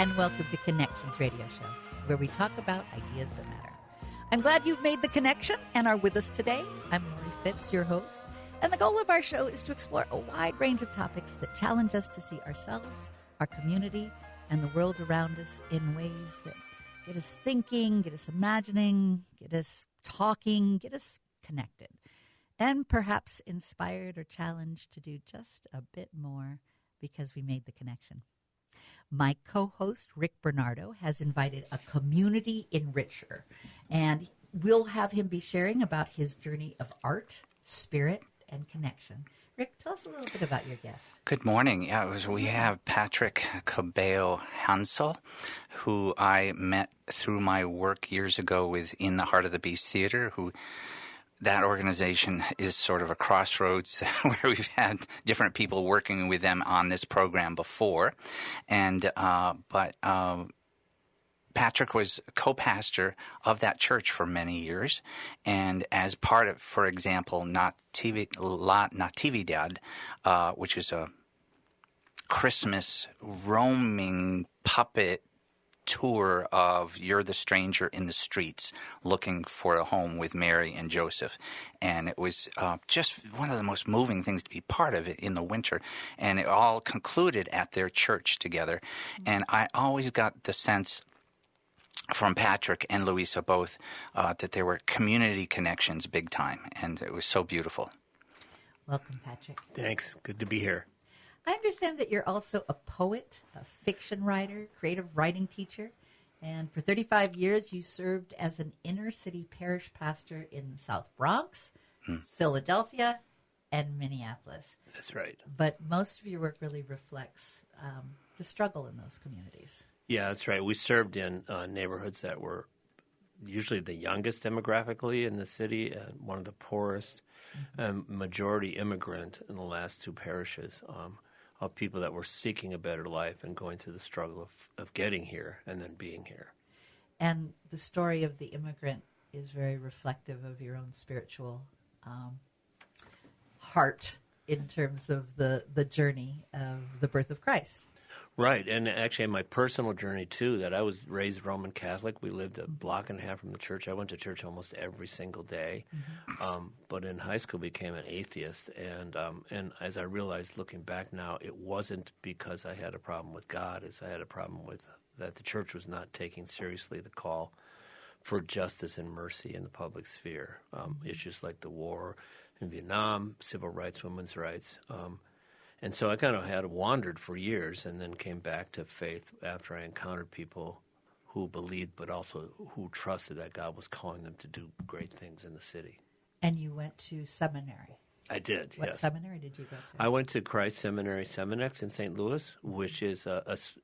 and welcome to Connections Radio Show, where we talk about ideas that matter. I'm glad you've made the connection and are with us today. I'm Lori Fitz, your host, and the goal of our show is to explore a wide range of topics that challenge us to see ourselves, our community, and the world around us in ways that get us thinking, get us imagining, get us talking, get us connected, and perhaps inspired or challenged to do just a bit more because we made the connection. My co-host, Rick Bernardo, has invited a community enricher, and we'll have him be sharing about his journey of art, spirit, and connection. Rick, tell us a little bit about your guest. Good morning. We have Patrick Cabello Hansel, who I met through my work years ago with In the Heart of the Beast Theater, that organization is sort of a crossroads where we've had different people working with them on this program before. But Patrick was co-pastor of that church for many years. And as part of, for example, Natividad, which is a Christmas roaming puppet tour of You're the Stranger in the Streets looking for a home with Mary and Joseph. And it was just one of the most moving things to be part of it in the winter. And it all concluded at their church together. And I always got the sense from Patrick and Louisa both that there were community connections big time. And it was so beautiful. Welcome, Patrick. Thanks. Good to be here. I understand that you're also a poet, a fiction writer, creative writing teacher, and for 35 years you served as an inner-city parish pastor in the South Bronx, Philadelphia, and Minneapolis. That's right. But most of your work really reflects the struggle in those communities. Yeah, that's right. We served in neighborhoods that were usually the youngest demographically in the city, and one of the poorest, majority immigrant in the last two parishes. Of people that were seeking a better life and going through the struggle of getting here and then being here. And the story of the immigrant is very reflective of your own spiritual heart in terms of the journey of the birth of Christ. Right, and actually my personal journey, too, that I was raised Roman Catholic. We lived a block and a half from the church. I went to church almost every single day, but in high school became an atheist. And as I realized looking back now, it wasn't because I had a problem with God. I had a problem with that the church was not taking seriously the call for justice and mercy in the public sphere. Issues like the war in Vietnam, civil rights, women's rights. And so I kind of had wandered for years and then came back to faith after I encountered people who believed but also who trusted that God was calling them to do great things in the city. And you went to seminary. I did, What yes. seminary did you go to? I went to Christ Seminary Seminex in St. Louis, which is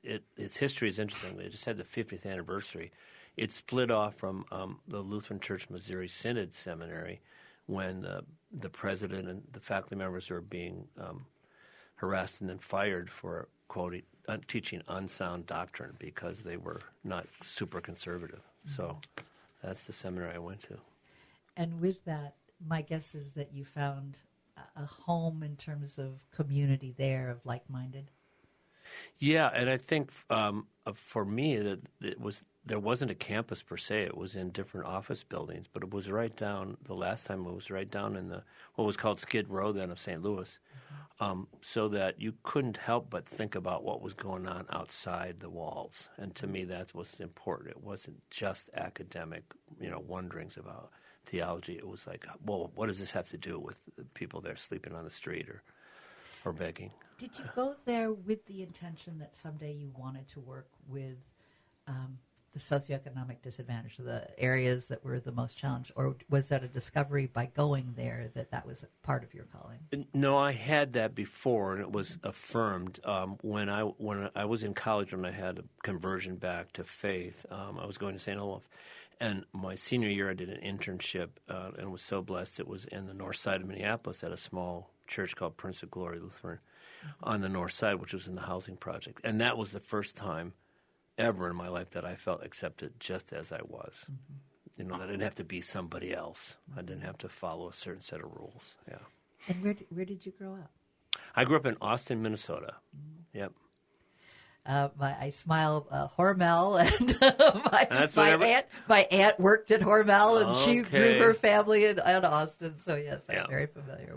its history is interesting. They just had the 50th anniversary. It split off from the Lutheran Church Missouri Synod Seminary when the president and the faculty members were being harassed and then fired for, quote, teaching unsound doctrine because they were not super conservative. So that's the seminary I went to. And with that, my guess is that you found a home in terms of community there of like-minded. Yeah, and I think for me that there wasn't a campus per se. It was in different office buildings, but it was right down. The last time it was right down in what was called Skid Row then of St. Louis, so that you couldn't help but think about what was going on outside the walls. And to me, that was important. It wasn't just academic, wonderings about theology. It was like, well, what does this have to do with the people there sleeping on the street or begging? Did you go there with the intention that someday you wanted to work with the socioeconomic disadvantaged, the areas that were the most challenged, or was that a discovery by going there that was a part of your calling? No, I had that before, and it was affirmed when I was in college. When I had a conversion back to faith, I was going to St. Olaf, and my senior year I did an internship and was so blessed. It was in the north side of Minneapolis at a small church called Prince of Glory Lutheran on the north side, which was in the housing project, and that was the first time ever in my life that I felt accepted just as I was. That I didn't have to be somebody else. I didn't have to follow a certain set of rules. Yeah. And where did you grow up? I grew up in Austin, Minnesota. Yep. I smile Hormel, and That's my aunt worked at Hormel, and she grew Okay. her family in Austin. So yes, I'm Yeah. very familiar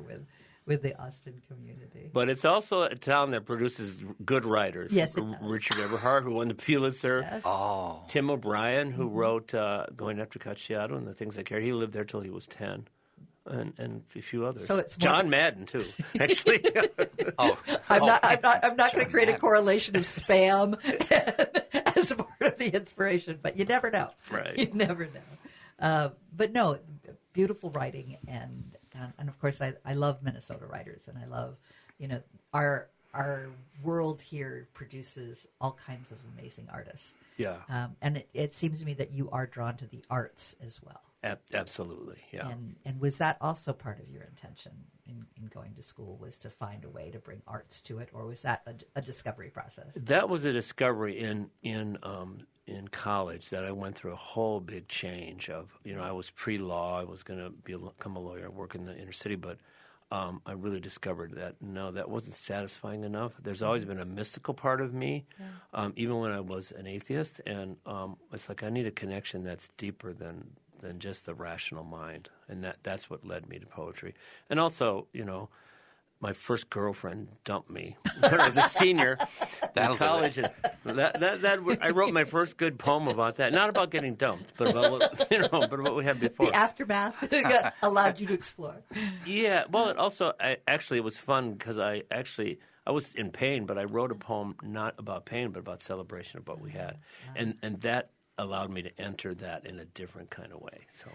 with the Austin community. But it's also a town that produces good writers. Yes, it does. Richard Eberhard, who won the Pulitzer. Yes. Oh, Tim O'Brien, who wrote Going After Cacciato and the Things I Carried. He lived there till he was 10. And a few others. So it's more- John Madden, too, actually. I'm not going to create a correlation of spam as a part of the inspiration, but you never know. Right. You never know. But no, beautiful writing, and of course I love Minnesota writers, and I love, our world here produces all kinds of amazing artists. Yeah, And it seems to me that you are drawn to the arts as well. absolutely, yeah. And was that also part of your intention in going to school, was to find a way to bring arts to it, or was that a discovery process? That was a discovery in college, that I went through a whole big change of, I was pre-law, I was going to become a lawyer, work in the inner city, but I really discovered that, no, that wasn't satisfying enough. There's always been a mystical part of me, even when I was an atheist, and it's like I need a connection that's deeper than just the rational mind, and that's what led me to poetry. And also, my first girlfriend dumped me when I was a senior in college. And I wrote my first good poem about that. Not about getting dumped, but about but about what we had before. The aftermath allowed you to explore. Yeah. Well, it also it was fun because I was in pain, but I wrote a poem not about pain, but about celebration of what we had, and that allowed me to enter that in a different kind of way. So.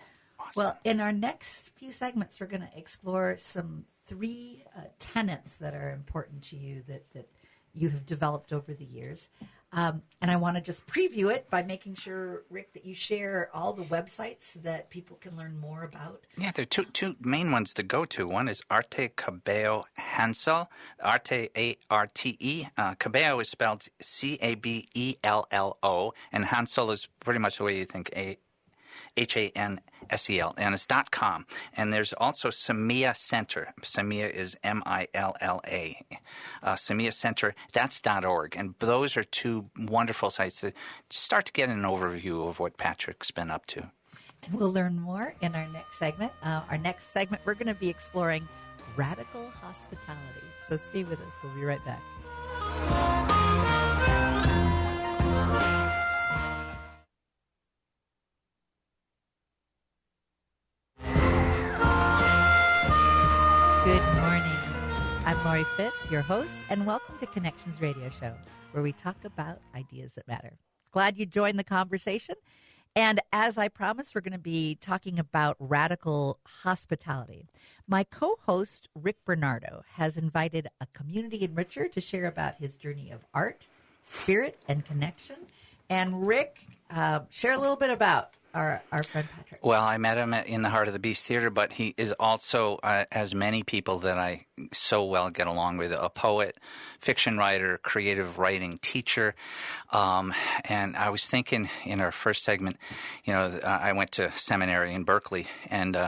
Well, in our next few segments, we're going to explore some 3 tenets that are important to you that you have developed over the years. And I want to just preview it by making sure, Rick, that you share all the websites that people can learn more about. yeah. There are two main ones to go to. One is Arte Cabello Hansel, Arte A-R-T-E. Cabello is spelled C-A-B-E-L-L-O, and Hansel is pretty much the way you think Hansel, and it's .com. And there's also Samia Center. Samia is M-I-L-L-A. Samia Center, that's .org. And those are 2 wonderful sites to start to get an overview of what Patrick's been up to. And we'll learn more in our next segment. Our next segment, we're going to be exploring radical hospitality. So stay with us. We'll be right back. Good morning. I'm Lori Fitz, your host, and welcome to Connections Radio Show, where we talk about ideas that matter. Glad you joined the conversation. And as I promised, we're going to be talking about radical hospitality. My co-host, Rick Bernardo, has invited a community enricher to share about his journey of art, spirit, and connection. And Rick, share a little bit about our friend Patrick. Well, I met him in the Heart of the Beast Theater, but he is also, as many people that I so well get along with, a poet, fiction writer, creative writing teacher. And I was thinking in our first segment, I went to seminary in Berkeley, and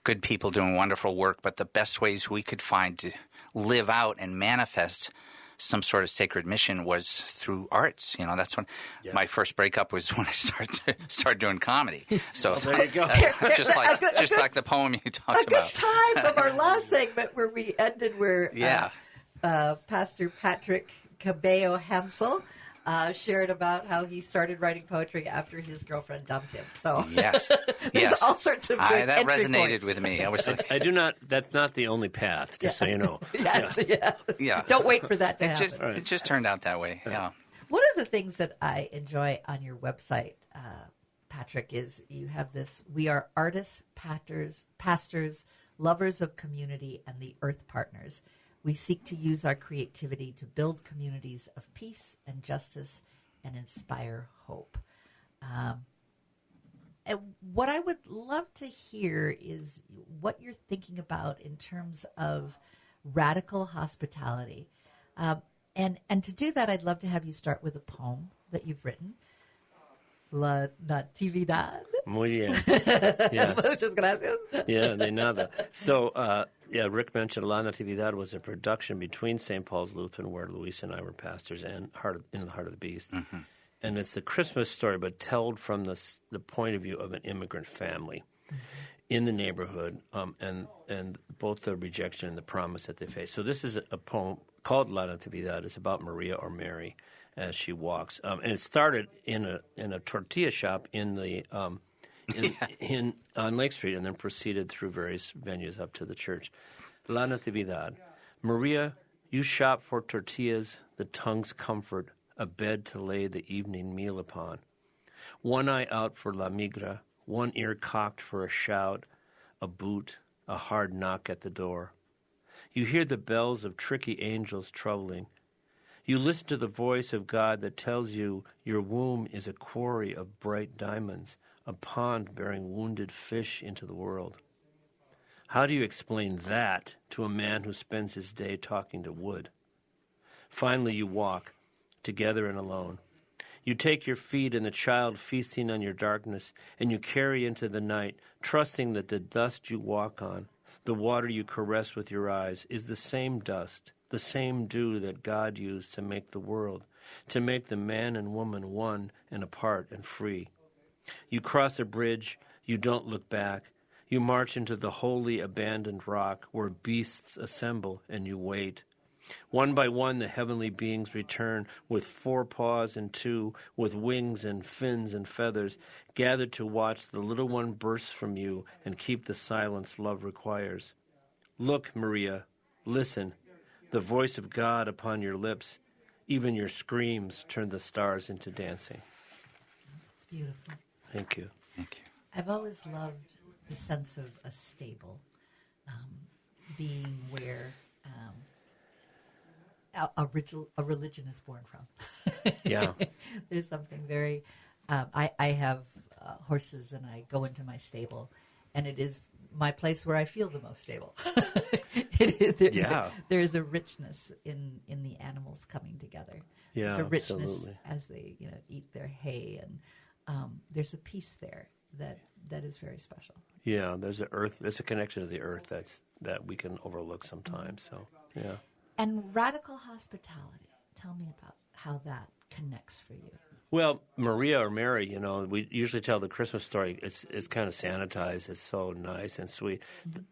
good people doing wonderful work, but the best ways we could find to live out and manifest some sort of sacred mission was through arts. That's when my first breakup was when I started doing comedy. So there you go. just like the poem you talked about. A good time from our last segment where we ended where Pastor Patrick Cabello Hansel shared about how he started writing poetry after his girlfriend dumped him. So yes, there's all sorts of good that entry resonated points. with me. I was like, I do not. That's not the only path. Just so you know. Yes. Yeah. Don't wait for that to happen. It just turned out that way. Yeah. One of the things that I enjoy on your website, Patrick, is you have this: we are artists, pastors, lovers of community, and the earth partners. We seek to use our creativity to build communities of peace and justice and inspire hope. And what I would love to hear is what you're thinking about in terms of radical hospitality. And to do that, I'd love to have you start with a poem that you've written. La Natividad. Muy bien. Yes. Muchas gracias. Yeah, de nada. So, Rick mentioned La Natividad was a production between St. Paul's Lutheran, where Luis and I were pastors, and In the Heart of the Beast. Mm-hmm. And it's a Christmas story, but told from the point of view of an immigrant family in the neighborhood, and both the rejection and the promise that they face. So this is a poem called La Natividad. It's about Maria or Mary as she walks, and it started in a tortilla shop in the on Lake Street, and then proceeded through various venues up to the church. La Natividad. Maria, you shop for tortillas, the tongue's comfort, a bed to lay the evening meal upon. One eye out for La Migra, one ear cocked for a shout, a boot, a hard knock at the door. You hear the bells of tricky angels troubling. You listen to the voice of God that tells you your womb is a quarry of bright diamonds, a pond bearing wounded fish into the world. How do you explain that to a man who spends his day talking to wood? Finally, you walk, together and alone. You take your feet and the child feasting on your darkness, and you carry into the night, trusting that the dust you walk on, the water you caress with your eyes, is the same dust, the same dew that God used to make the world, to make the man and woman one and apart and free. You cross a bridge, you don't look back. You march into the holy abandoned rock where beasts assemble, and you wait. One by one the heavenly beings return, with 4 paws and 2, with wings and fins and feathers, gathered to watch the little one burst from you and keep the silence love requires. Look, Maria, listen, the voice of God upon your lips. Even your screams turn the stars into dancing. It's beautiful. Thank you. Thank you. I've always loved the sense of a stable, being where a religion is born from. Yeah. There's something very... I have horses, and I go into my stable, and it is my place where I feel the most stable. There is a richness in the animals coming together. Yeah, there's a richness absolutely. as they eat their hay, and there's a peace there that is very special. Yeah, there's a connection to the earth that we can overlook sometimes. So, yeah. And radical hospitality. Tell me about how that connects for you. Well, Maria or Mary, we usually tell the Christmas story. It's kind of sanitized. It's so nice and sweet.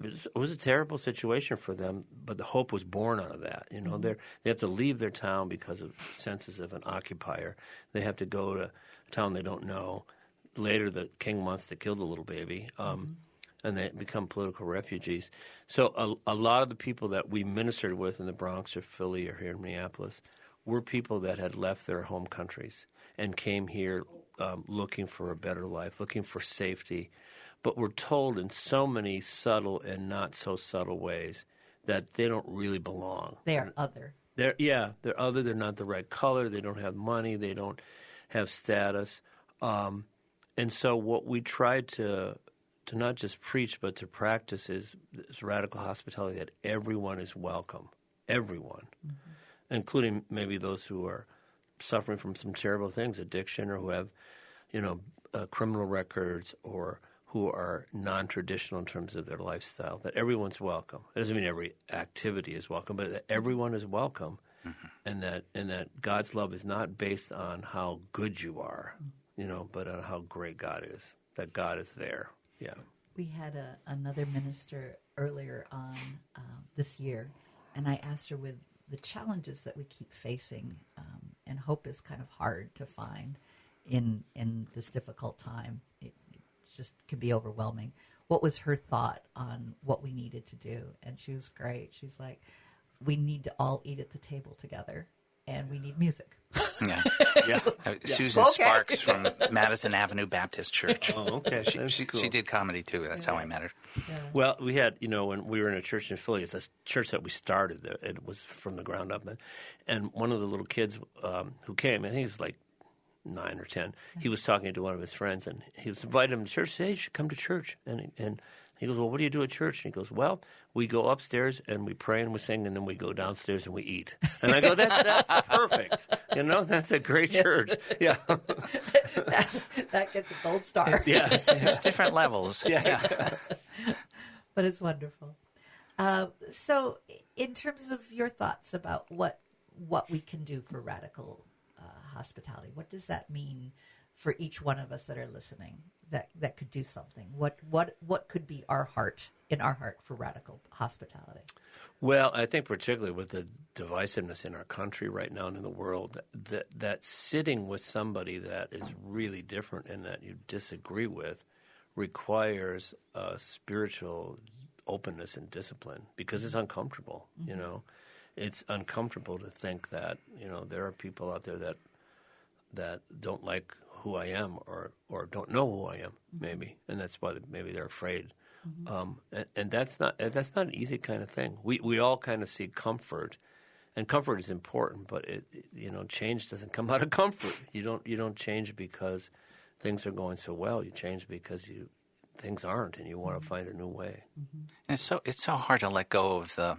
It was a terrible situation for them, but the hope was born out of that. They have to leave their town because of senses of an occupier. They have to go to a town they don't know. Later, the king wants to kill the little baby, and they become political refugees. So a lot of the people that we ministered with in the Bronx or Philly or here in Minneapolis were people that had left their home countries and came here looking for a better life, looking for safety, but were told in so many subtle and not so subtle ways that they don't really belong. They are other. They're other. They're not the right color. They don't have money. They don't have status. And so what we try to not just preach but to practice is this radical hospitality, that everyone is welcome, everyone, including maybe those who are suffering from some terrible things, addiction, or who have, criminal records, or who are non-traditional in terms of their lifestyle, that everyone's welcome. It doesn't mean every activity is welcome, but that everyone is welcome, and that God's love is not based on how good you are, but on how great God is, that God is there. Yeah. We had another minister earlier on this year, and I asked her, with the challenges that we keep facing, and hope is kind of hard to find in this difficult time. It just can be overwhelming. What was her thought on what we needed to do? And she was great. She's like, we need to all eat at the table together, and we need music. Yeah. Susan Sparks from Madison Avenue Baptist Church. Oh, okay. She did comedy too. That's how I met her. Yeah. Well, we had, when we were in a church in Philly, it's a church that we started. It was from the ground up. And one of the little kids who came, I think he was like 9 or 10, he was talking to one of his friends, and he was invited him to church. Hey, you should come to church. And He goes, well, what do you do at church? And he goes, well, we go upstairs and we pray and we sing, and then we go downstairs and we eat. And I go, that's perfect. That's a great church. Yeah. That gets a gold star. Yes. There's different levels. Yeah. But it's wonderful. So in terms of your thoughts about what we can do for radical hospitality, what does that mean for each one of us that are listening that could do something? What could be our heart for radical hospitality? Well, I think particularly with the divisiveness in our country right now and in the world, that sitting with somebody that is really different and that you disagree with requires spiritual openness and discipline, because it's uncomfortable. It's uncomfortable to think that there are people out there that don't like who I am or don't know who I am, maybe, and that's why maybe they're afraid. And that's not an easy kind of thing. We all kind of seek comfort, and comfort is important, but change doesn't come out of comfort. You don't change because things are going so well. You change because things aren't, and you want to find a new way. And it's so hard to let go of the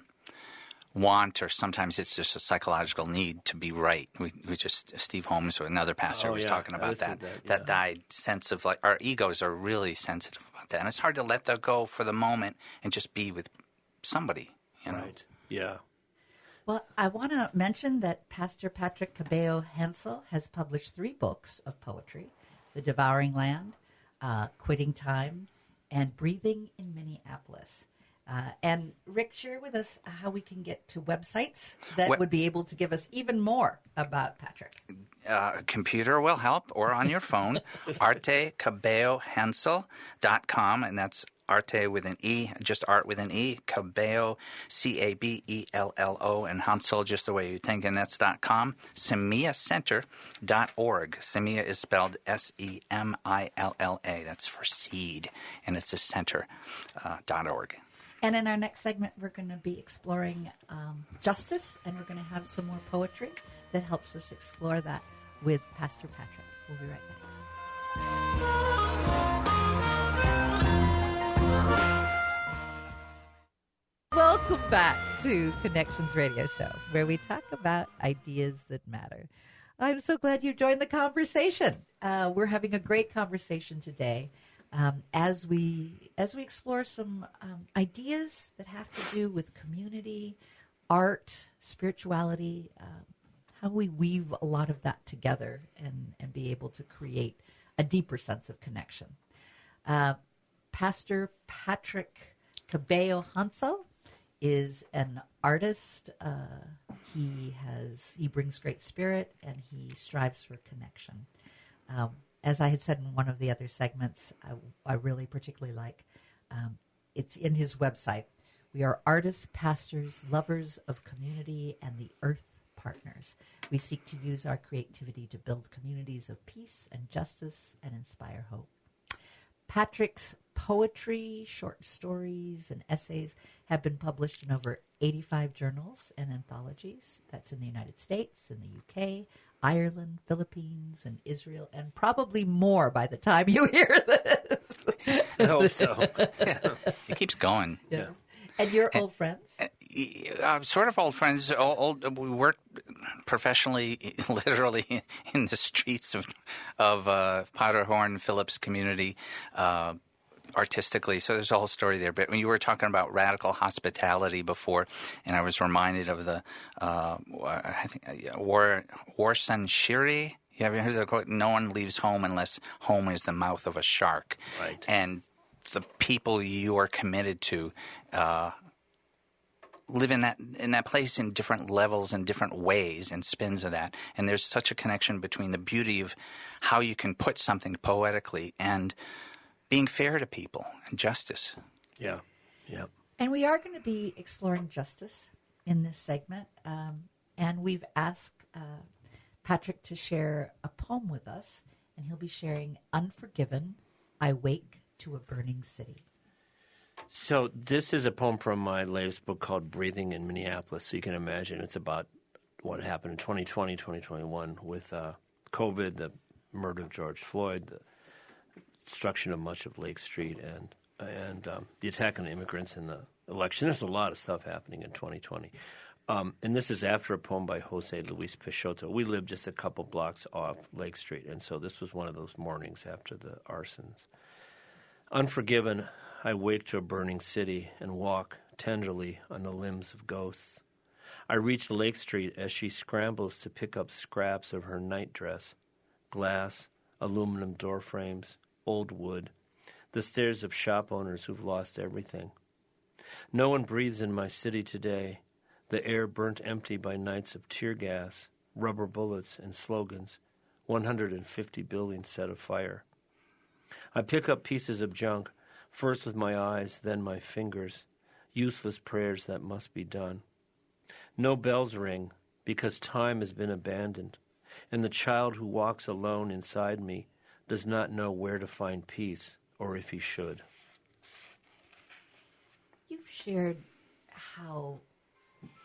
want, or sometimes it's just a psychological need to be right. We just Steve Holmes, or another pastor, was talking about that died sense of, like, our egos are really sensitive about that, and it's hard to let that go for the moment and just be with somebody. Right. Yeah. Well, I want to mention that Pastor Patrick Cabello Hansel has published 3 books of poetry: The Devouring Land, Quitting Time, and Breathing in Minneapolis. And Rick, share with us how we can get to websites that would be able to give us even more about Patrick. Computer will help, or on your phone, artecabellohansel.com, and that's Arte with an E, just art with an E, Cabello, Cabello, and Hansel, just the way you think, and that's .com. SemillaCenter.org. Semilla is spelled Semilla. That's for seed, and it's a center.org. And in our next segment, we're going to be exploring justice, and we're going to have some more poetry that helps us explore that with Pastor Patrick. We'll be right back. Welcome back to Connections Radio Show, where we talk about ideas that matter. I'm so glad you joined the conversation. We're having a great conversation today. As we explore some ideas that have to do with community, art, spirituality, how we weave a lot of that together and be able to create a deeper sense of connection. Pastor Patrick Cabello Hansel is an artist. He brings great spirit, and he strives for connection. As I had said in one of the other segments, I really particularly like, it's in his website. We are artists, pastors, lovers of community, and the earth partners. We seek to use our creativity to build communities of peace and justice and inspire hope. Patrick's poetry, short stories, and essays have been published in over 85 journals and anthologies. That's in the United States, in the UK, Ireland, Philippines, and Israel, and probably more by the time you hear this. I hope so. Yeah. It keeps going. Yeah. And you're old friends? Sort of old friends. We work professionally, literally, in the streets of Powderhorn Phillips community, artistically. So there's a whole story there. But when you were talking about radical hospitality before, and I was reminded of the I think Warsan Shiri. You ever heard the quote? No one leaves home unless home is the mouth of a shark. Right. And the people you are committed to live in that place in different levels and different ways and spins of that. And there's such a connection between the beauty of how you can put something poetically and being fair to people and justice. Yeah, yeah. And we are going to be exploring justice in this segment. And we've asked Patrick to share a poem with us, and he'll be sharing Unforgiven, I Wake to a Burning City. So this is a poem from my latest book called Breathing in Minneapolis. So you can imagine it's about what happened in 2020, 2021 with COVID, the murder of George Floyd, the destruction of much of Lake Street, and and the attack on immigrants in the election. There's a lot of stuff happening in 2020. And this is after a poem by Jose Luis Peixoto. We lived just a couple blocks off Lake Street, and so this was one of those mornings after the arsons. Unforgiven, I wake to a burning city and walk tenderly on the limbs of ghosts. I reach Lake Street as she scrambles to pick up scraps of her nightdress, glass, aluminum door frames, old wood, the stares of shop owners who've lost everything. No one breathes in my city today, the air burnt empty by nights of tear gas, rubber bullets, and slogans, 150 buildings set afire. I pick up pieces of junk, first with my eyes, then my fingers, useless prayers that must be done. No bells ring, because time has been abandoned, and the child who walks alone inside me does not know where to find peace, or if he should. You've shared how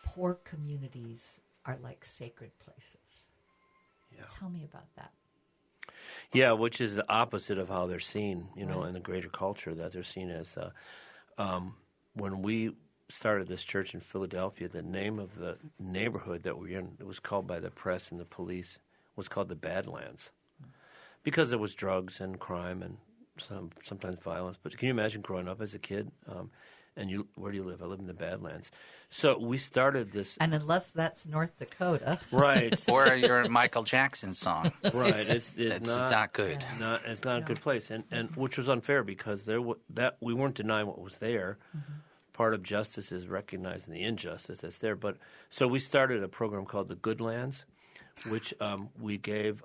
poor communities are like sacred places. Yeah. Tell me about that. Yeah, which is the opposite of how they're seen, in the greater culture, that they're seen as. When we started this church in Philadelphia, the name of the neighborhood that we were in, it was called by the press and the police, was called the Badlands, because there was drugs and crime and sometimes violence. But can you imagine growing up as a kid? And where do you live? I live in the Badlands. So we started this. And unless that's North Dakota. Right. Or your Michael Jackson song. Right. It's not good. It's not a good place. And which was unfair because we weren't denying what was there. Mm-hmm. Part of justice is recognizing the injustice that's there. But so we started a program called the Goodlands, which we gave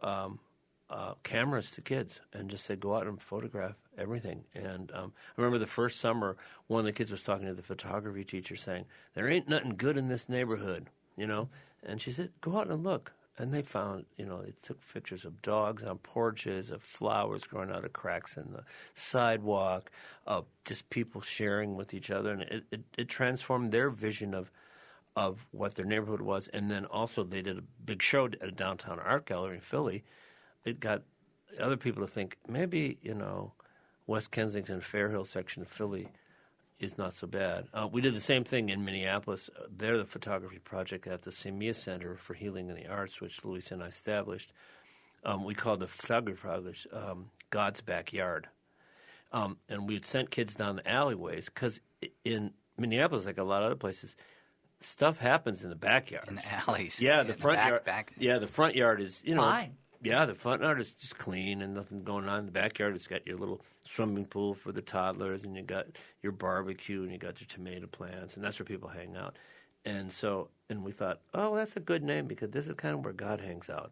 cameras to kids and just said, go out and photograph everything. And I remember the first summer, one of the kids was talking to the photography teacher saying, there ain't nothing good in this neighborhood, And she said, go out and look. And they found, they took pictures of dogs on porches, of flowers growing out of cracks in the sidewalk, of just people sharing with each other. And it transformed their vision of what their neighborhood was. And then also they did a big show at a downtown art gallery in Philly. It got other people to think maybe, West Kensington, Fair Hill section of Philly is not so bad. We did the same thing in Minneapolis. They're the photography project at the Semia Center for Healing in the Arts, which Luis and I established. We called the photography project God's Backyard. And we'd sent kids down the alleyways because in Minneapolis, like a lot of other places, stuff happens in the backyard. In the alleys. Yeah, the front yard. Back. Yeah, the front yard is, fine. Yeah, the front yard is just clean and nothing going on. The backyard has got your little swimming pool for the toddlers, and you got your barbecue, and you got your tomato plants, and that's where people hang out. And we thought, oh, that's a good name because this is kind of where God hangs out.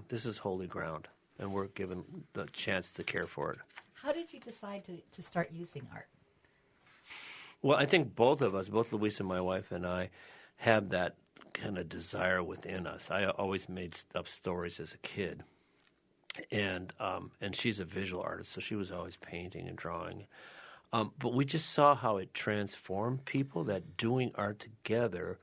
This is holy ground, and we're given the chance to care for it. How did you decide to start using art? Well, I think both of us, both Luis and my wife and I, had that kind of desire within us. I always made up stories as a kid, and she's a visual artist, so she was always painting and drawing. But we just saw how it transformed people, that doing art together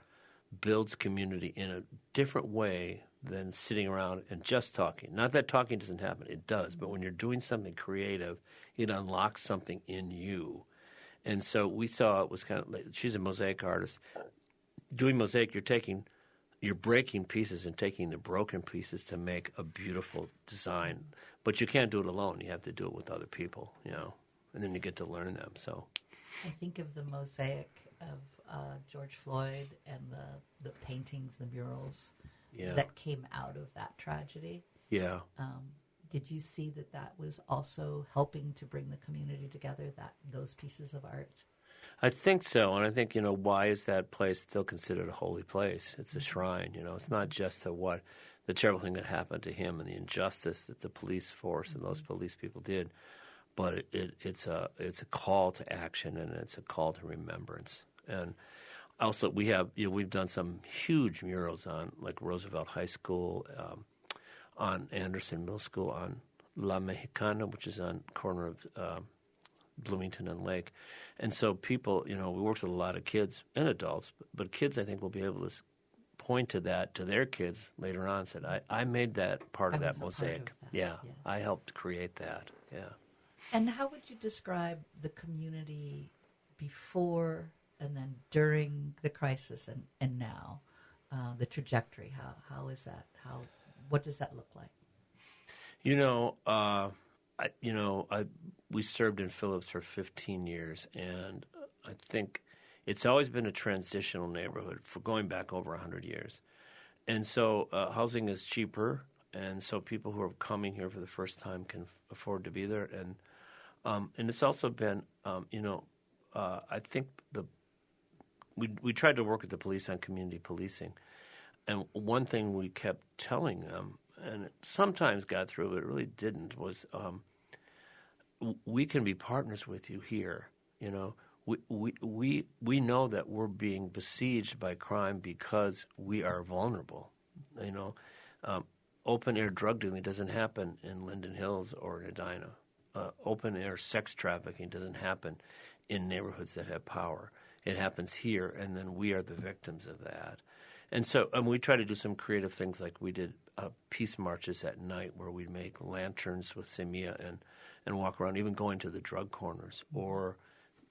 builds community in a different way than sitting around and just talking. Not that talking doesn't happen, it does, but when you're doing something creative, it unlocks something in you. And so we saw it was kind of like, she's a mosaic artist. Doing mosaic, you're breaking pieces and taking the broken pieces to make a beautiful design. But you can't do it alone. You have to do it with other people, and then you get to learn them. So I think of the mosaic of George Floyd and the paintings, the murals that came out of that tragedy. Yeah. Did you see that was also helping to bring the community together, those pieces of art? I think so, and I think, why is that place still considered a holy place? It's a shrine, It's not just the terrible thing that happened to him and the injustice that the police force and those police people did, but it's a call to action and it's a call to remembrance. And also we've done some huge murals on like Roosevelt High School, on Anderson Middle School, on La Mexicana, which is on corner of Bloomington and Lake. And so people, we worked with a lot of kids and adults, but kids, I think, will be able to point to that to their kids later on. Said, I made that part of that mosaic. Of that. Yeah, I helped create that. Yeah. And how would you describe the community before and then during the crisis and now? The trajectory, how is that? What does that look like? We served in Phillips for 15 years, and I think it's always been a transitional neighborhood for going back over 100 years. And so housing is cheaper, and so people who are coming here for the first time can afford to be there. And it's also been, I think we tried to work with the police on community policing. And one thing we kept telling them, and it sometimes got through, but it really didn't, was we can be partners with you here. We know that we're being besieged by crime because we are vulnerable. Open air drug dealing doesn't happen in Linden Hills or in Edina. Open air sex trafficking doesn't happen in neighborhoods that have power. It happens here, and then we are the victims of that. And so we try to do some creative things, like we did peace marches at night where we'd make lanterns with Semilla and walk around, even going to the drug corners. Or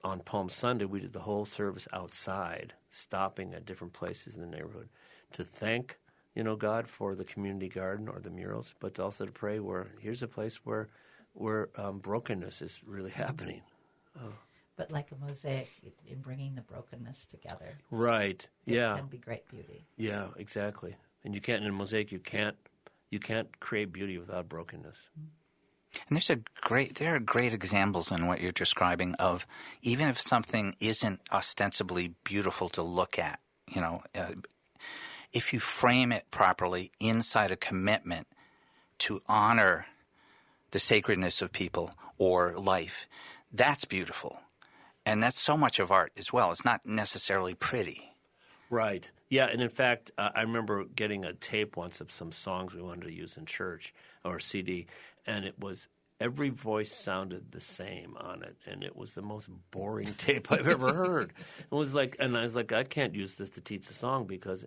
on Palm Sunday, we did the whole service outside, stopping at different places in the neighborhood to thank, God for the community garden or the murals, but also to pray here's a place where brokenness is really happening. But like a mosaic, in bringing the brokenness together. Right. Yeah. It can be great beauty. Yeah, exactly. And in a mosaic, you can't create beauty without brokenness. And there are great examples in what you're describing of, even if something isn't ostensibly beautiful to look at, if you frame it properly inside a commitment to honor the sacredness of people or life, that's beautiful. And that's so much of art as well. It's not necessarily pretty. Right. Yeah, and in fact, I remember getting a tape once of some songs we wanted to use in church, or a CD, and it was every voice sounded the same on it, and it was the most boring tape I've ever heard. I was like, I can't use this to teach a song because,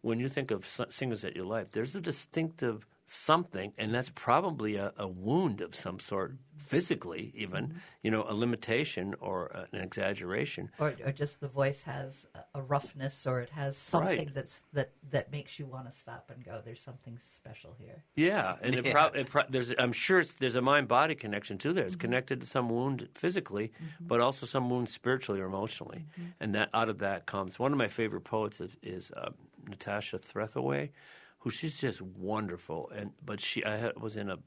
when you think of singers at your life, there's a distinctive something, and that's probably a wound of some sort, physically even, a limitation or an exaggeration. Or just the voice has a roughness, or it has something that makes you want to stop and go, there's something special here. Yeah, and I'm sure there's a mind-body connection too there. It's connected to some wound physically, but also some wound spiritually or emotionally. And that out of that comes, one of my favorite poets is Natasha Trethewey, who she's just wonderful. But I was in a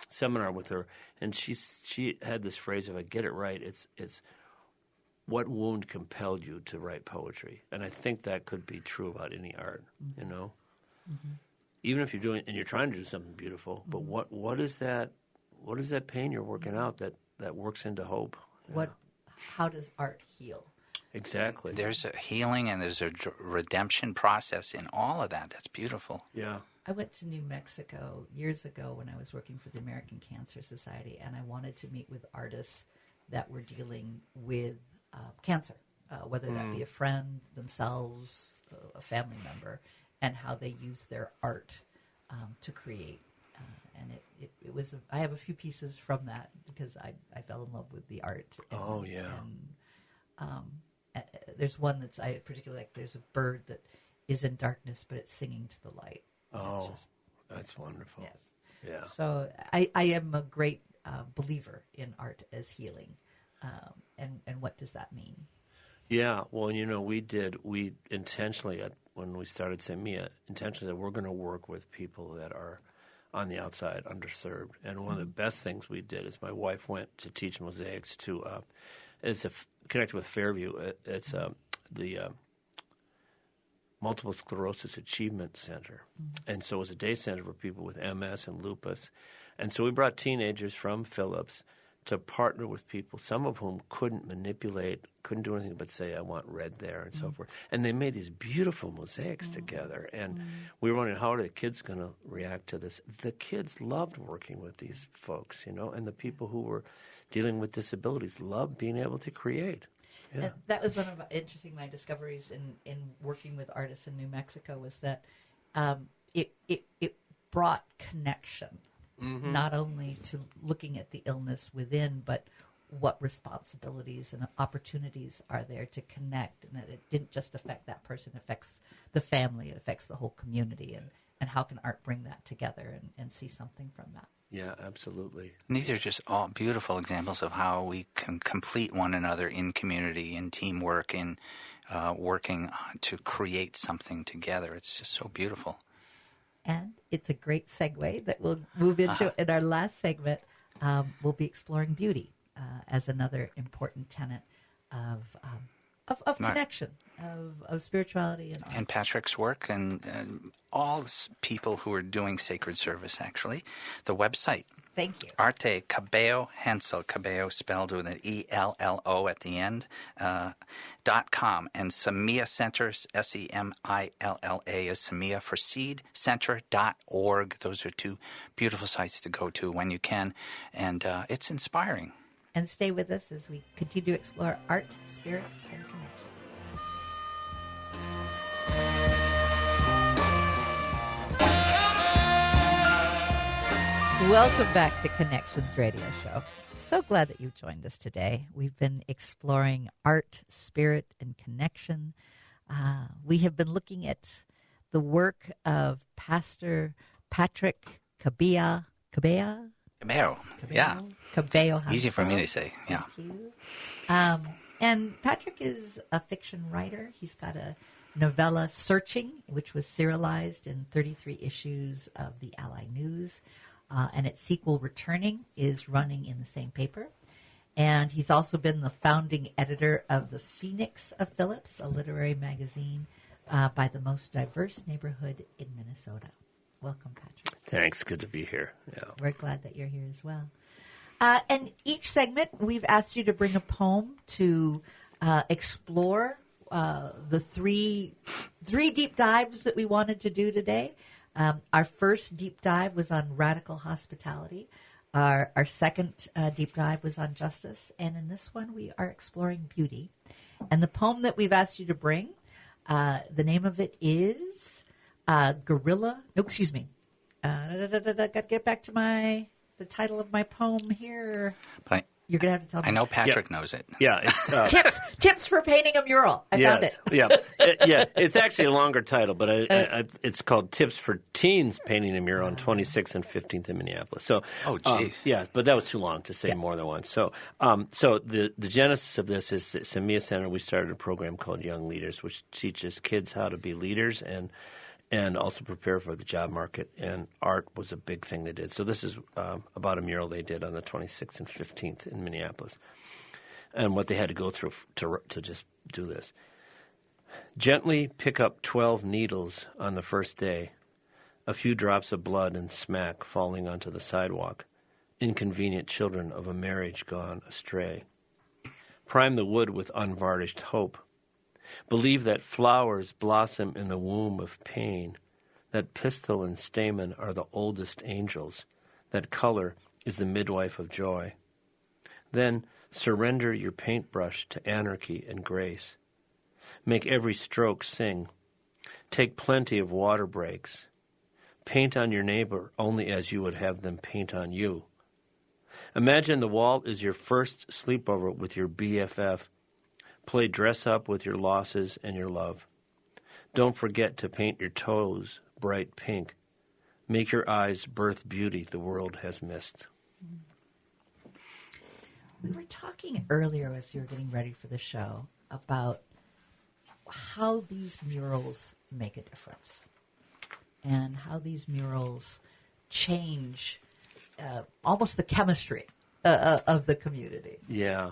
seminar with her, and she had this phrase, if I get it right, it's what wound compelled you to write poetry? And I think that could be true about any art, Even if you're doing, and you're trying to do something beautiful, but what is that pain you're working out that works into hope? How does art heal? Exactly. There's a healing and there's a redemption process in all of that. That's beautiful. Yeah. I went to New Mexico years ago when I was working for the American Cancer Society, and I wanted to meet with artists that were dealing with cancer, whether that be a friend, themselves, a family member, and how they use their art to create. And it was, I have a few pieces from that because I fell in love with the art. There's one I particularly like. There's a bird that is in darkness, but it's singing to the light. Oh, that's wonderful. Yes. Yeah. So I am a great believer in art as healing. And what does that mean? Yeah. Well, we intentionally, when we started Semilla, intentionally we're going to work with people that are on the outside, underserved. And one of the best things we did is my wife went to teach mosaics to connected with Fairview. It's the Multiple Sclerosis Achievement Center. And so it was a day center for people with MS and lupus. And so we brought teenagers from Phillips to partner with people, some of whom couldn't manipulate, couldn't do anything but say, I want red there and so forth. And they made these beautiful mosaics together. And we were wondering, how are the kids going to react to this? The kids loved working with these folks, and the people who were dealing with disabilities loved being able to create. Yeah. And that was one of my discoveries in working with artists in New Mexico, was that it brought connection not only to looking at the illness within, but what responsibilities and opportunities are there to connect, and that it didn't just affect that person, it affects the family, it affects the whole community, and how can art bring that together and see something from that. Yeah, absolutely. And these are just all beautiful examples of how we can complete one another in community, in teamwork, in working to create something together. It's just so beautiful. And it's a great segue that we'll move into in our last segment. We'll be exploring beauty as another important tenet of connection, of spirituality and art. And Patrick's work and all people who are doing sacred service, actually. The website. Thank you. Arte Cabello Hensel, Cabello spelled with an ELLO at the end, .com. And Semilla Center, SEMILLA is Semilla for Seed, Center.org. Those are two beautiful sites to go to when you can. And it's inspiring. And stay with us as we continue to explore art, spirit, and connection. Welcome back to Connections Radio Show. So glad that you joined us today. We've been exploring art, spirit, and connection. We have been looking at the work of Pastor Patrick Cabello. Cabello. Yeah. Cabello. Easy for me to say. Yeah. Thank you. And Patrick is a fiction writer. He's got a novella, Searching, which was serialized in 33 issues of the Ally News. And its sequel, Returning, is running in the same paper. And he's also been the founding editor of The Phoenix of Phillips, a literary magazine by the most diverse neighborhood in Minnesota. Welcome, Patrick. Thanks. Good to be here. Yeah. We're glad that you're here as well. And each segment, we've asked you to bring a poem to explore the three deep dives that we wanted to do today. Our first deep dive was on radical hospitality. Our second deep dive was on justice. And in this one, we are exploring beauty. And the poem that we've asked you to bring, the name of it is Gorilla. No, excuse me. Got to get back to the title of my poem here. But You're going to have to tell me. I know Patrick knows it. Yeah. It's, tips for painting a mural. I found it. Yeah. It's actually a longer title, but it's called Tips for Teens Painting a Mural on 26th and 15th in Minneapolis. So, oh, geez. Yeah, but that was too long to say more than once. So, the genesis of this is at Semilla Center. We started a program called Young Leaders, which teaches kids how to be leaders and also prepare for the job market. And art was a big thing they did. So this is about a mural they did on the 26th and 15th in Minneapolis, and what they had to go through to just do this. Gently pick up 12 needles on the first day, a few drops of blood and smack falling onto the sidewalk, inconvenient children of a marriage gone astray. Prime the wood with unvarnished hope. Believe that flowers blossom in the womb of pain, that pistil and stamen are the oldest angels, that color is the midwife of joy. Then surrender your paintbrush to anarchy and grace. Make every stroke sing. Take plenty of water breaks. Paint on your neighbor only as you would have them paint on you. Imagine the wall is your first sleepover with your BFF. Play dress-up with your losses and your love. Don't forget to paint your toes bright pink. Make your eyes birth beauty the world has missed. We were talking earlier as you were getting ready for the show about how these murals make a difference and how these murals change almost the chemistry of the community. Yeah.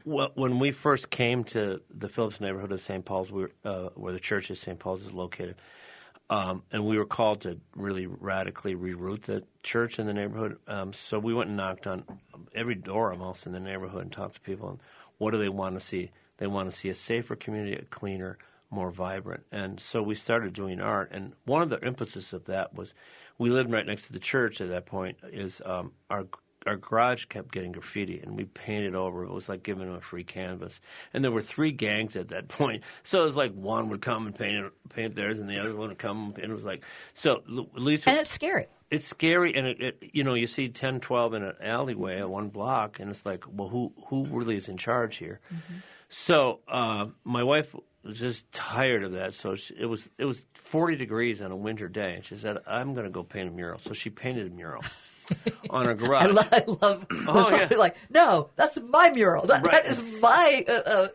When we first came to the Phillips neighborhood of St. Paul's, where the church of St. Paul's is located, and we were called to really radically reroute the church in the neighborhood. So we went and knocked on every door almost in the neighborhood and talked to people. And what do they want to see? They want to see a safer community, a cleaner, more vibrant. And so we started doing art. And one of the emphasis of that was we lived right next to the church at that point. Is our garage kept getting graffiti, and we painted over. It was like giving them a free canvas. And there were 3 gangs at that point. So it was like one would come and paint theirs, and the other one would come and paint. It was like, so at least... And it's scary. It's scary, and you see 10, 12 in an alleyway at one block, and it's like, well, who really is in charge here? Mm-hmm. So my wife was just tired of that. So it was 40 degrees on a winter day, and she said, "I'm going to go paint a mural." So she painted a mural on her garage. I love the thought, like, no, that's my mural. That is my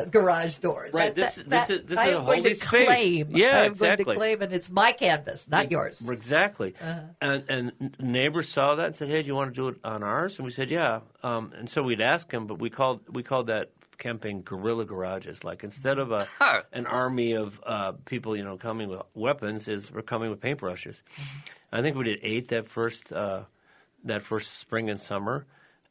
garage door. Right. This is a holy space. Claim. Yeah, I'm exactly. going to claim, and it's my canvas, not yours. Exactly. And neighbors saw that and said, "Hey, do you want to do it on ours?" And we said, "Yeah." And so we'd ask them, but we called that campaign guerrilla garages. Like, instead of an army of people, coming with weapons, we're coming with paintbrushes. Mm-hmm. I think we did 8 that first spring and summer.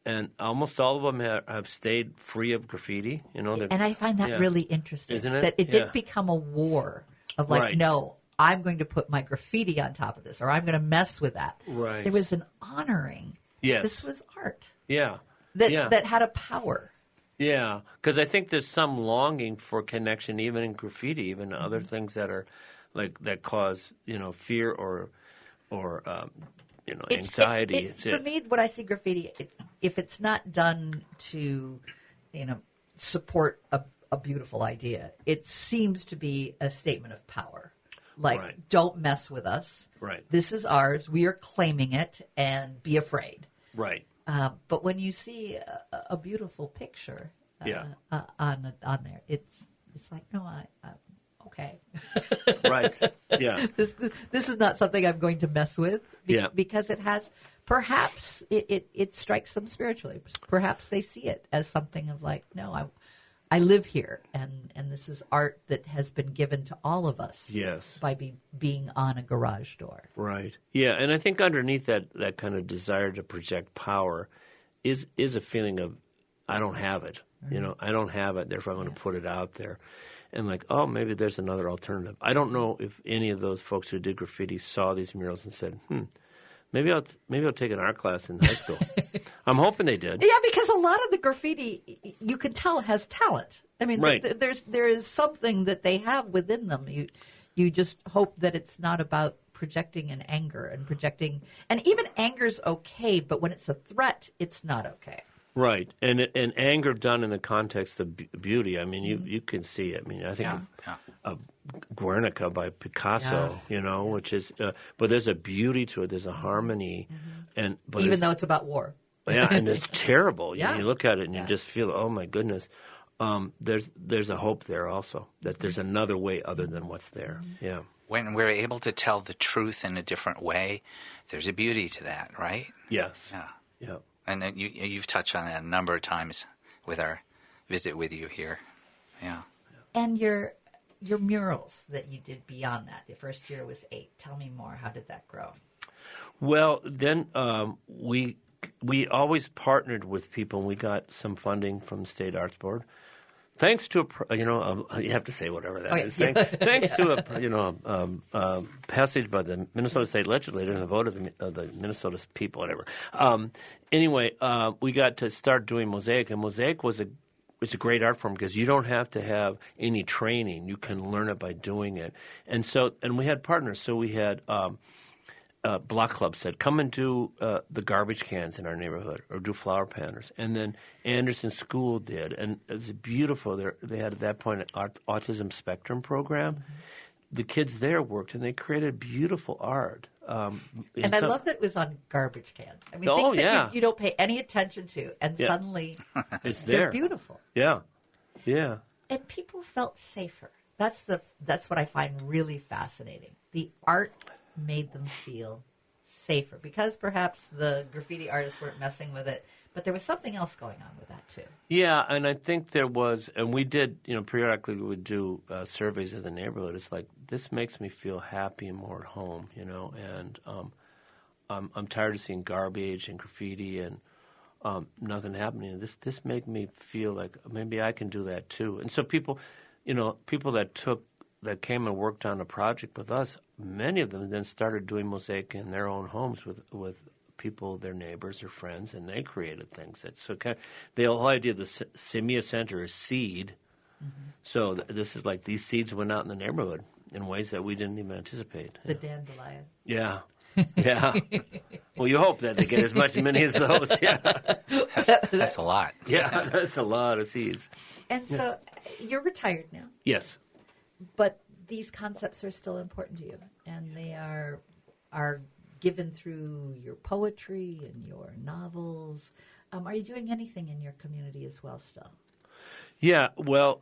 And almost all of them have stayed free of graffiti. And I find that really interesting. Isn't it? That it didn't become a war of like, no, I'm going to put my graffiti on top of this, or I'm going to mess with that. Right. There was an honoring. Yes. This was art. Yeah. That had a power. Yeah, because I think there's some longing for connection, even in graffiti, even other things that are that cause fear or anxiety. For me, when I see graffiti, if it's not done to, support a beautiful idea, it seems to be a statement of power. Like, don't mess with us. Right. This is ours. We are claiming it, and be afraid. Right. But when you see a beautiful picture on there, it's like, no, okay. Right. Yeah. This is not something I'm going to mess with because it has, perhaps it strikes them spiritually. Perhaps they see it as something of like, no, I live here, and this is art that has been given to all of us. Yes. By being on a garage door. Right. Yeah, and I think underneath that kind of desire to project power is a feeling of, I don't have it. Mm-hmm. I don't have it, therefore I'm going to put it out there. And like, oh, maybe there's another alternative. I don't know if any of those folks who did graffiti saw these murals and said, maybe I'll take an art class in high school. I'm hoping they did. Yeah, because a lot of the graffiti, you can tell, has talent. I mean, there is something that they have within them. You just hope that it's not about projecting an anger and even anger's okay, but when it's a threat, it's not okay. Right, and anger done in the context of beauty. I mean, you can see it. I mean, I think of Guernica by Picasso, which is, but there's a beauty to it. There's a harmony, but even though it's about war. Yeah, and it's terrible. You look at it and you just feel, oh my goodness. There's a hope there also, that there's another way other than what's there. Yeah. When we're able to tell the truth in a different way, there's a beauty to that, right? Yes. Yeah. And then you've touched on that a number of times with our visit with you here. Yeah. And your murals that you did beyond that, the first year was 8. Tell me more. How did that grow? Well, then we always partnered with people, and we got some funding from the State Arts Board. Thanks to you have to say whatever that is. Thanks to a passage by the Minnesota State Legislature and the vote of the Minnesota people, whatever. Anyway, we got to start doing Mosaic, and Mosaic was a great art form because you don't have to have any training; you can learn it by doing it. And we had partners. So we had. Block Club said, come and do the garbage cans in our neighborhood or do flower patterns. And then Anderson School did. And it was beautiful. They had at that point an autism spectrum program. Mm-hmm. The kids there worked, and they created beautiful art. And I love that it was on garbage cans. I mean, things that you don't pay any attention to, and suddenly it's there. They're beautiful. Yeah, yeah. And people felt safer. That's what I find really fascinating. The art made them feel safer because perhaps the graffiti artists weren't messing with it, but there was something else going on with that too. Yeah, and I think there was, and we did, periodically we would do surveys of the neighborhood. It's like, this makes me feel happy and more at home, and I'm tired of seeing garbage and graffiti and nothing happening. This made me feel like maybe I can do that too. And so people that came and worked on a project with us, many of them then started doing Mosaic in their own homes with people, their neighbors, their friends, and they created things. The whole idea of the Semilla Center is seed. Mm-hmm. So this is like these seeds went out in the neighborhood in ways that we didn't even anticipate. The dandelion. Yeah. Yeah. Well, you hope that they get as many as those. Yeah. That's a lot. Yeah, that's a lot of seeds. And so you're retired now, Yes. but these concepts are still important to you, and they are given through your poetry and your novels. Are you doing anything in your community as well still? Yeah, well,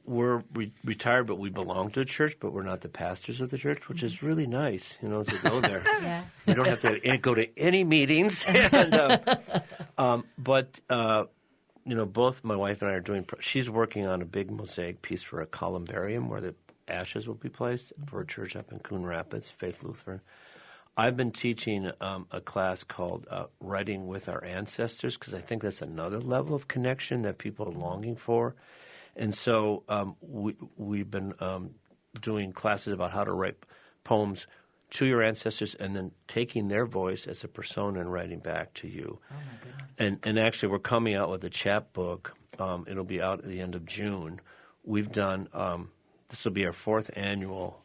we're retired, but we belong to a church, but we're not the pastors of the church, which is really nice, to go there. Yeah. We don't have to go to any meetings. And, but both my wife and I are doing – she's working on a big mosaic piece for a columbarium where the ashes will be placed for a church up in Coon Rapids, Faith Lutheran. I've been teaching a class called Writing with Our Ancestors because I think that's another level of connection that people are longing for. And so we've been doing classes about how to write poems to your ancestors and then taking their voice as a persona and writing back to you. Oh, my goodness. And actually we're coming out with a chapbook. It'll be out at the end of June. We've done this will be our 4th annual.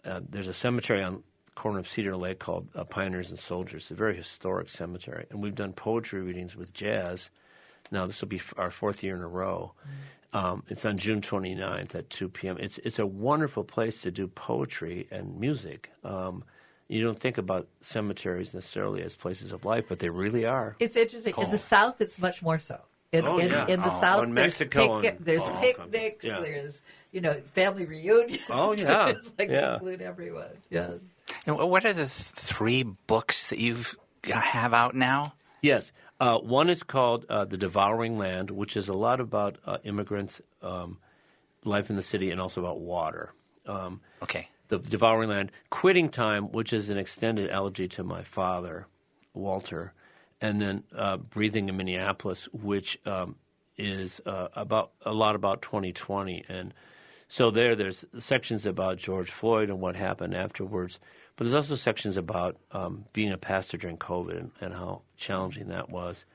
There's a cemetery on corner of Cedar Lake called Pioneers and Soldiers. It's a very historic cemetery. And we've done poetry readings with jazz. Now, this will be our 4th year in a row. It's on June 29th at 2 p.m. It's a wonderful place to do poetry and music. You don't think about cemeteries necessarily as places of life, but they really are. It's interesting. In the South, it's much more so. In the South, in there's Mexico there's picnics, yeah. There's family reunions. Oh, yeah. It's like Yeah. include everyone. Yeah. And what are the 3 books that you have out now? Yes. One is called The Devouring Land, which is a lot about immigrants, life in the city, and also about water. Okay. The Devouring Land. Quitting Time, which is an extended elegy to my father, Walter. And then Breathing in Minneapolis, which is about a lot about 2020. And so there's sections about George Floyd and what happened afterwards. But there's also sections about being a pastor during COVID and how challenging that was.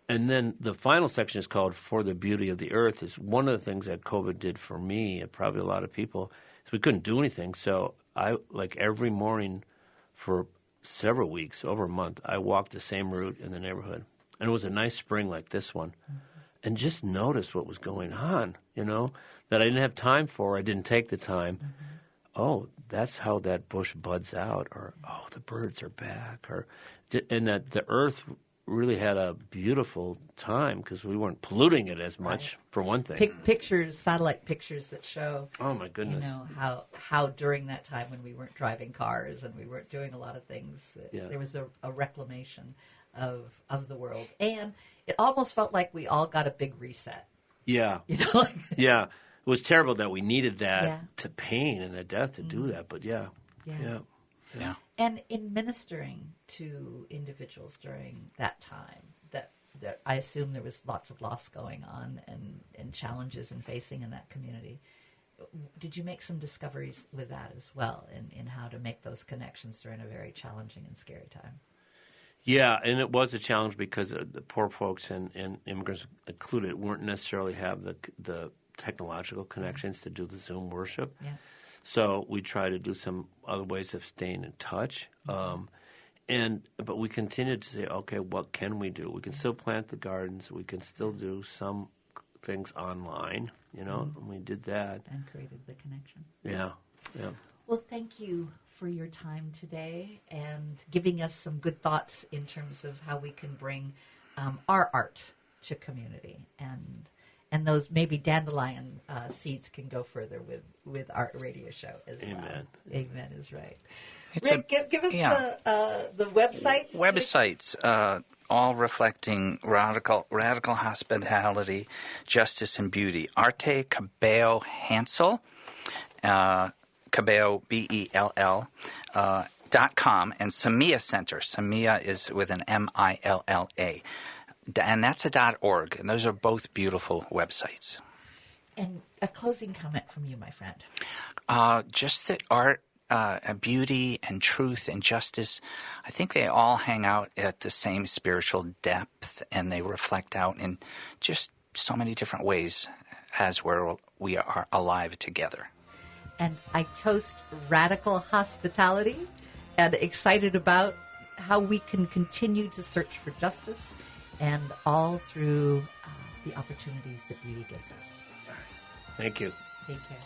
And then the final section is called For the Beauty of the Earth. Is one of the things that COVID did for me and probably a lot of people is we couldn't do anything. So I, like every morning for several weeks, over a month, I walked the same route in the neighborhood. And it was a nice spring like this one. And just noticed what was going on, that I didn't have time for. I didn't take the time. Oh, that's how that bush buds out, or, oh, the birds are back, and that the earth really had a beautiful time because we weren't polluting it as much, for one thing. Pictures, satellite pictures that show, oh, my goodness, how during that time when we weren't driving cars and we weren't doing a lot of things, there was a reclamation of the world. And it almost felt like we all got a big reset. Yeah. Yeah. It was terrible that we needed that to pain and the death to do that, but yeah. And in ministering to individuals during that time, that I assume there was lots of loss going on and challenges in facing in that community. Did you make some discoveries with that as well in how to make those connections during a very challenging and scary time? Yeah, and it was a challenge because the poor folks and immigrants included weren't necessarily have the technological connections to do the Zoom worship. Yeah. So we try to do some other ways of staying in touch. But we continued to say, okay, what can we do? We can still plant the gardens. We can still do some things online, and we did that. And created the connection. Yeah. Well, thank you for your time today and giving us some good thoughts in terms of how we can bring our art to community. And those maybe dandelion seeds can go further with our radio show as well. Amen is right. Rick, give us the websites. Websites, all reflecting radical hospitality, justice, and beauty. Arte Cabello Hansel, Cabello, BELL, .com, and Samia Center. Samia is with an MILLA. And that's a .org, and those are both beautiful websites. And a closing comment from you, my friend. Just that art, beauty, and truth, and justice, I think they all hang out at the same spiritual depth, and they reflect out in just so many different ways as we are alive together. And I toast radical hospitality and excited about how we can continue to search for justice, and all through the opportunities that beauty gives us. Thank you. Take care.